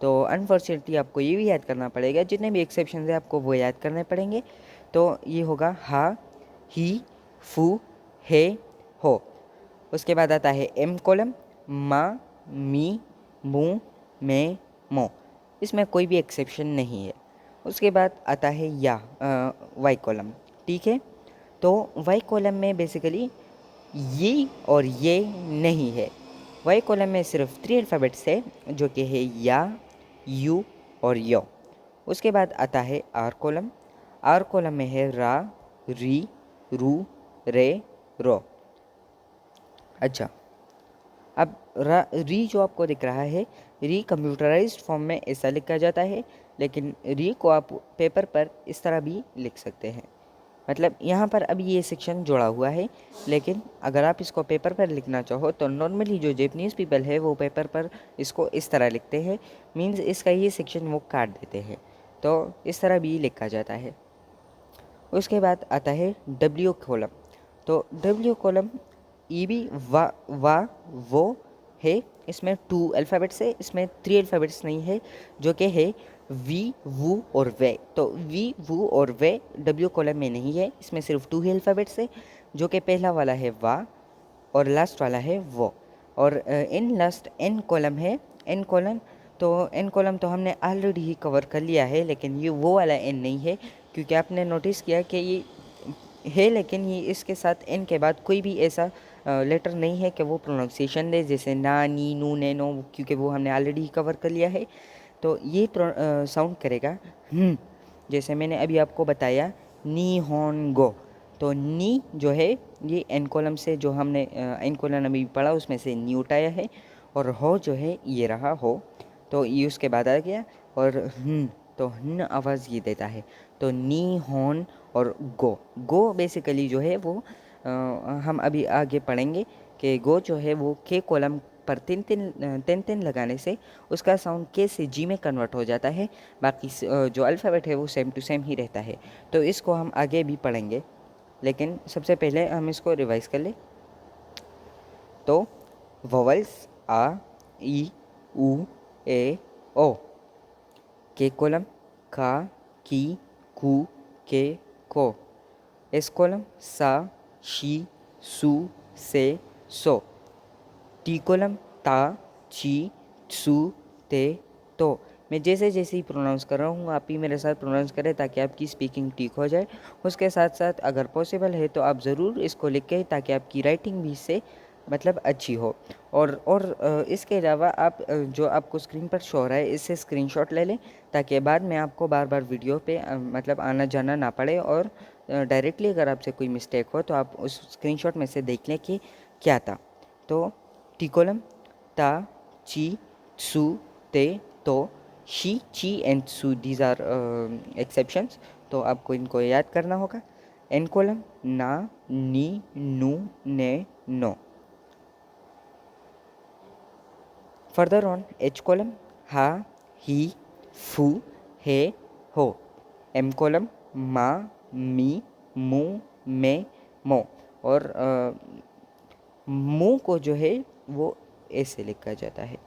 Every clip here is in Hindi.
तो अनफॉर्चुनेटली आपको ये भी याद करना पड़ेगा, जितने भी एक्सेप्शन है आपको वो याद करने पड़ेंगे। तो ये होगा हा, ही, फू, हे, हो। उसके बाद आता है एम कॉलम, मा, मी, मू, मे, मो। इसमें कोई भी एक्सेप्शन नहीं है। उसके बाद आता है या, वाई कॉलम। ठीक है, तो वाई कॉलम में बेसिकली ये और ये नहीं है। वाई कॉलम में सिर्फ 3 अल्फ़ाबेट्स है, जो कि है या, यू और यो। उसके बाद आता है आर कॉलम। आर कॉलम में है रा, री, रू, रे, रो। अच्छा, अब री जो आपको दिख रहा है, री कंप्यूटराइज्ड फॉर्म में ऐसा लिखा जाता है, लेकिन री को आप पेपर पर इस तरह भी लिख सकते हैं। मतलब यहाँ पर अभी ये सेक्शन जोड़ा हुआ है, लेकिन अगर आप इसको पेपर पर लिखना चाहो तो नॉर्मली जो जैपनीज़ पीपल है वो पेपर पर इसको इस तरह लिखते हैं, मीन्स इसका ये सेक्शन वो काट देते हैं। तो इस तरह भी लिखा जाता है। उसके बाद आता है डब्ल्यू कॉलम। तो डब्ल्यू कॉलम ये भी वा वो है। इसमें 2 अल्फ़ाबेट्स है, इसमें 3 अल्फ़ाबेट्स नहीं है, जो कि है वी, वू और वे। तो वी, वू और वे डब्ल्यू कॉलम में नहीं है, इसमें सिर्फ 2 ही अल्फ़ाबेट्स है, जो कि पहला वाला है वा और लास्ट वाला है वो। और इन लास्ट एन कॉलम है। एन कॉलम, तो एन कॉलम तो हमने ऑलरेडी ही कवर कर लिया है, लेकिन ये वो वाला एन नहीं है, क्योंकि आपने नोटिस किया कि ये है, लेकिन ये इसके साथ एन के बाद कोई भी ऐसा लेटर नहीं है कि वो प्रोनाउंसिएशन दे, जैसे ना, नी, नू, ने, नो, क्योंकि वो हमने ऑलरेडी ही कवर कर लिया है। तो ये साउंड करेगा जैसे मैंने अभी आपको बताया, नी, हॉन, गो। तो नी जो है ये एन कॉलम से, जो हमने एन कॉलम अभी पढ़ा उसमें से नी उठाया है, और हो जो है ये रहा हो, तो ये उसके बाद आ गया। और तो आवाज़ ये देता है। तो नी, हॉन और गो। गो बेसिकली जो है वो हम अभी आगे पढ़ेंगे कि गो जो है वो के कॉलम पर तीन तीन लगाने से उसका साउंड के से जी में कन्वर्ट हो जाता है। बाकी जो अल्फ़ाबेट है वो सेम टू सेम ही रहता है। तो इसको हम आगे भी पढ़ेंगे, लेकिन सबसे पहले हम इसको रिवाइज कर ले। तो वोवल्स आ, ई, ऊ, ए, ओ। के कॉलम का, की, कू, के, को। एस कॉलम सा, शी, सू, से, सो। टी कॉलम ता, ची, सू, ते, तो। मैं जैसे जैसे ही प्रोनाउंस कर रहा हूँ आप ही मेरे साथ प्रोनाउंस करें, ताकि आपकी स्पीकिंग ठीक हो जाए। उसके साथ साथ अगर पॉसिबल है तो आप ज़रूर इसको लिखें, ताकि आपकी राइटिंग भी इससे मतलब अच्छी हो। और इसके अलावा आप जो आपको स्क्रीन पर शो हो रहा है इससे स्क्रीनशॉट ले लें, ताकि बाद में आपको बार बार वीडियो पे मतलब आना जाना ना पड़े, और डायरेक्टली अगर आपसे कोई मिस्टेक हो तो आप उस स्क्रीनशॉट में से देख लें कि क्या था। तो टी कॉलम ता, ची, सू, ते, तो। शी, ची एंड सू, दीज आर एक्सेप्शंस, तो आपको इनको याद करना होगा। एन कॉलम ना, नी, नू, ने, नो। फर्दर ऑन एच कॉलम हा, ही, फू, हे, हो। एम कॉलम मा, मी, मू, मे, मो। और मुँह को जो है वो ऐसे लिखा जाता है।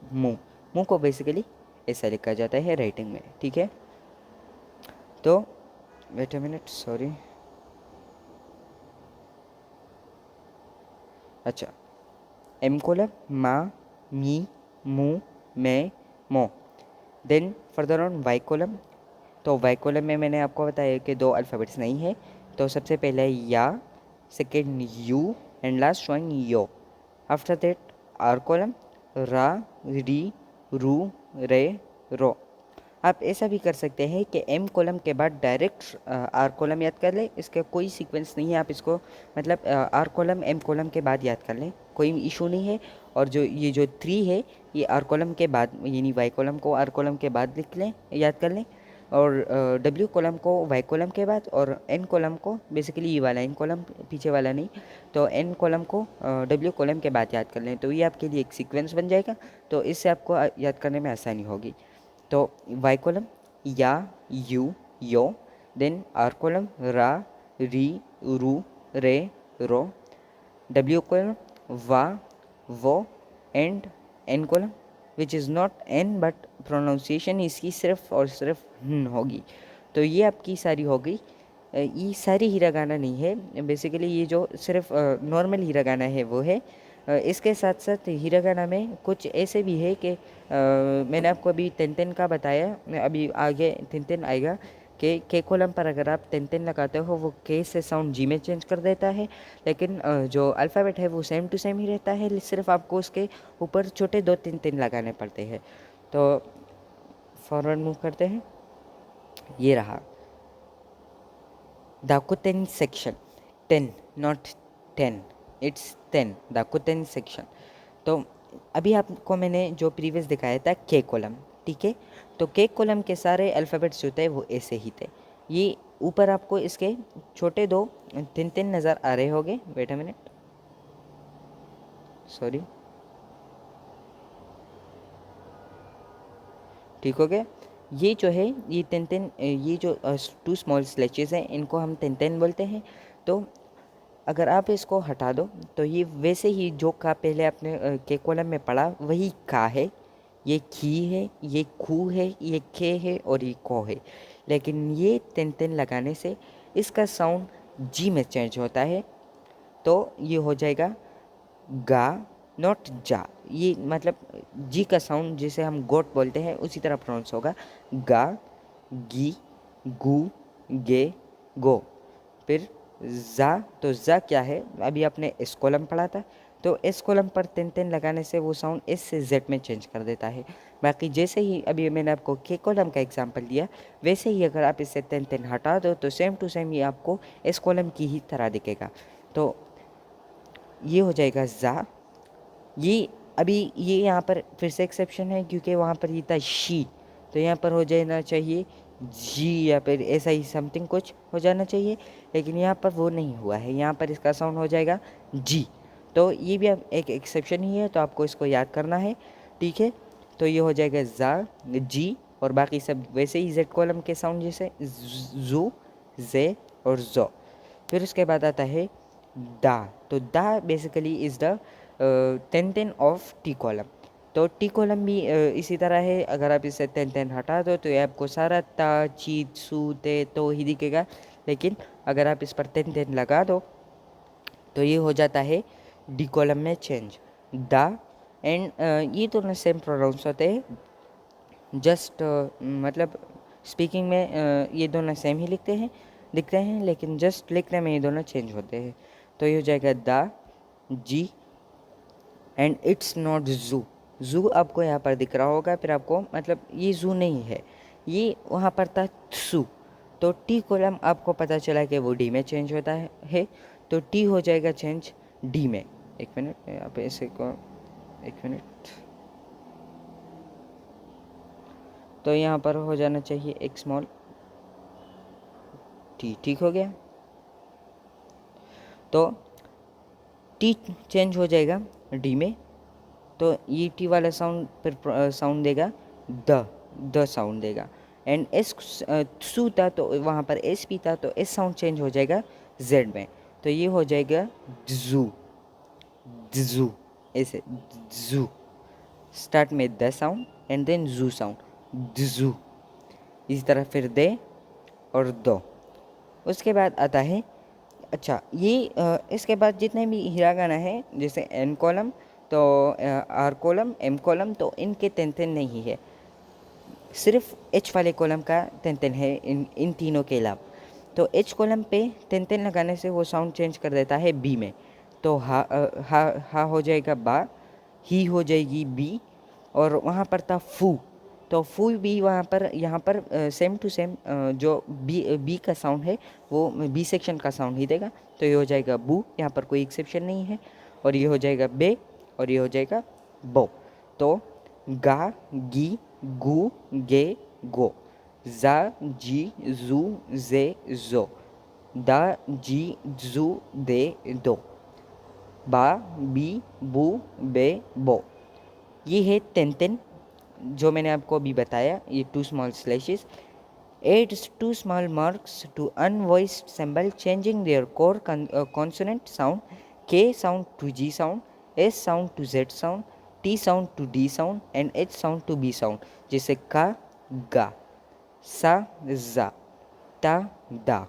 मुँह मुँह को बेसिकली ऐसा लिखा जाता है राइटिंग में। ठीक है, तो वेट अ मिनट, सॉरी। अच्छा, एम कॉलम मा, मी, मू, मे, मो। Then further on Y column. तो वाई कॉलम में मैंने आपको बताया कि 2 अल्फ़ाबेट्स नहीं है, तो सबसे पहले है या, सेकेंड यू एंड लास्ट वन यो। आफ्टर दैट आर कॉलम रा, री, रू, रे, रो। आप ऐसा भी कर सकते हैं कि एम कॉलम के बाद डायरेक्ट आर कॉलम याद कर लें, इसका कोई सीक्वेंस नहीं है, आप इसको मतलब आर कॉलम एम कॉलम के बाद याद कर लें, कोई इशू नहीं है। और जो ये जो 3 है ये आर कॉलम के बाद, यानी वाई कॉलम को आर कॉलम के बाद लिख लें, याद कर लें। और डब्ल्यू कॉलम को वाई कॉलम के बाद, और एन कॉलम को बेसिकली ये वाला एन कॉलम, पीछे वाला नहीं, तो एन कॉलम को डब्ल्यू कॉलम के बाद याद कर लें, तो ये आपके लिए एक सीक्वेंस बन जाएगा। तो इससे आपको याद करने में आसानी होगी। तो वाई कॉलम या, यू, यो। देन आर कॉलम रा, री, रू, रे, रो। डब्ल्यू कॉलम वा, वो and N column which is not N, but pronunciation इसकी सिर्फ और सिर्फ न होगी। तो ये आपकी सारी हो गई। ये सारी हिरागाना नहीं है, बेसिकली ये जो सिर्फ नॉर्मल हिरागाना है वो है। इसके साथ साथ हिरागाना में कुछ ऐसे भी है कि मैंने आपको अभी तेन का बताया, अभी आगे तेन आएगा कि के कॉलम पर अगर आप तेन लगाते हो वो के से साउंड जी में चेंज कर देता है, लेकिन जो अल्फ़ाबेट है वो सेम टू सेम ही रहता है, सिर्फ आपको उसके ऊपर छोटे दो तेन लगाने पड़ते हैं। तो फॉरवर्ड मूव करते हैं। ये रहा दाकुतेन सेक्शन, 10 नॉट 10, इट्स 10 दाकुतेन सेक्शन। तो अभी आपको मैंने जो प्रीवियस दिखाया था के कॉलम, ठीक है, तो के कॉलम के सारे अल्फ़ाबेट्स जो थे वो ऐसे ही थे। ये ऊपर आपको इसके छोटे दो तीन नज़र आ रहे होंगे, वेट अ मिनट, सॉरी, ठीक हो गया। ये जो है ये तीन ये जो 2 स्मॉल स्लेचेस हैं इनको हम तीन बोलते हैं। तो अगर आप इसको हटा दो तो ये वैसे ही जो का पहले आपने के कॉलम में पढ़ा वही का है, ये खी है, ये खू है, ये खे है और ये को है। लेकिन ये तीन लगाने से इसका साउंड जी में चेंज होता है। तो ये हो जाएगा गा, नॉट जा। ये मतलब जी का साउंड जिसे हम गोट बोलते हैं उसी तरह प्रोनाउंस होगा, गा, गी, गू, गे, गो। फिर जा, तो जा क्या है, अभी आपने एस कॉलम पढ़ा था, तो एस कॉलम पर तीन लगाने से वो साउंड एस से जेड में चेंज कर देता है। बाकी जैसे ही अभी मैंने आपको के कॉलम का एग्जांपल दिया, वैसे ही अगर आप इससे तीन हटा दो तो सेम टू सेम ये आपको एस कॉलम की ही तरह दिखेगा। तो ये हो जाएगा ज़ा। ये अभी ये यहाँ पर फिर से एक्सेप्शन है क्योंकि वहाँ पर ये था शी, तो यहाँ पर हो जाना चाहिए जी या फिर ऐसा ही समथिंग कुछ हो जाना चाहिए, लेकिन यहाँ पर वो नहीं हुआ है, यहाँ पर इसका साउंड हो जाएगा जी। तो ये भी अब एक एक्सेप्शन ही है, तो आपको इसको याद करना है, ठीक है। तो ये हो जाएगा ज़ा, जी, और बाकी सब वैसे ही जेड कॉलम के साउंड जैसे जू, जे और जो। फिर उसके बाद आता है दा। तो दा basically is the ten of T column. तो टी कॉलम भी इसी तरह है, अगर आप इसे तीन हटा दो तो ये आपको सारा ता, ची, सू, ते, तो ही दिखेगा, लेकिन अगर आप इस पर तीन लगा दो तो ये हो जाता है डी कॉलम में चेंज, दा एंड ये दोनों सेम प्रोनाउंस होते हैं, जस्ट मतलब स्पीकिंग में ये दोनों सेम ही दिखते हैं, लेकिन जस्ट लिखने में ये दोनों चेंज होते हैं। तो ये हो जाएगा दा, जी एंड इट्स नॉट जू। जू आपको यहाँ पर दिख रहा होगा, फिर आपको मतलब ये जू नहीं है, ये वहाँ पर था सू। तो टी कॉलम आपको पता चला कि वो डी में चेंज होता है, तो टी हो जाएगा चेंज डी में। एक मिनट यहाँ पे ऐसे को, एक मिनट, तो यहाँ पर हो जाना चाहिए एक स्मॉल टी, ठीक हो गया। तो टी चेंज हो जाएगा डी में, तो ये टी वाला साउंड फिर साउंड देगा द साउंड देगा। एंड एस सू था तो वहाँ पर एस भी था, तो एस साउंड चेंज हो जाएगा जेड में, तो ये हो जाएगा जू, जू, ऐसे जू, स्टार्ट में द साउंड एंड देन जू साउंड, जू। इसी तरह फिर दे और दो। उसके बाद आता है, अच्छा ये इसके बाद जितने भी हिरागाना है जैसे एन कॉलम, तो आर कॉलम, एम कॉलम, तो इनके तीन नहीं है, सिर्फ एच वाले कॉलम का तीन है इन तीनों के अलावा। तो एच कॉलम पे तीन लगाने से वो साउंड चेंज कर देता है बी में, तो हा हो जाएगा बा, ही हो जाएगी बी, और वहाँ पर था फू, तो फू भी वहाँ पर यहाँ पर सेम टू सेम जो बी का साउंड है वो बी सेक्शन का साउंड ही देगा, तो ये हो जाएगा बू, यहाँ पर कोई एक्सेप्शन नहीं है, और ये हो जाएगा बे, और ये हो जाएगा बो। तो गा, गी, गू, गे, गो, जा, जी, जू, जे, जो, दा, जी, जू, दे, दो, बा, बी, बू, बे, बो। ये है तीन जो मैंने आपको अभी बताया, ये 2 small slashes adds 2 small marks to unvoiced symbol changing their core consonant sound, K sound to G sound, S sound to Z sound, T sound to D sound and H sound to B sound, जैसे का, गा, सा, जा, ता, दा।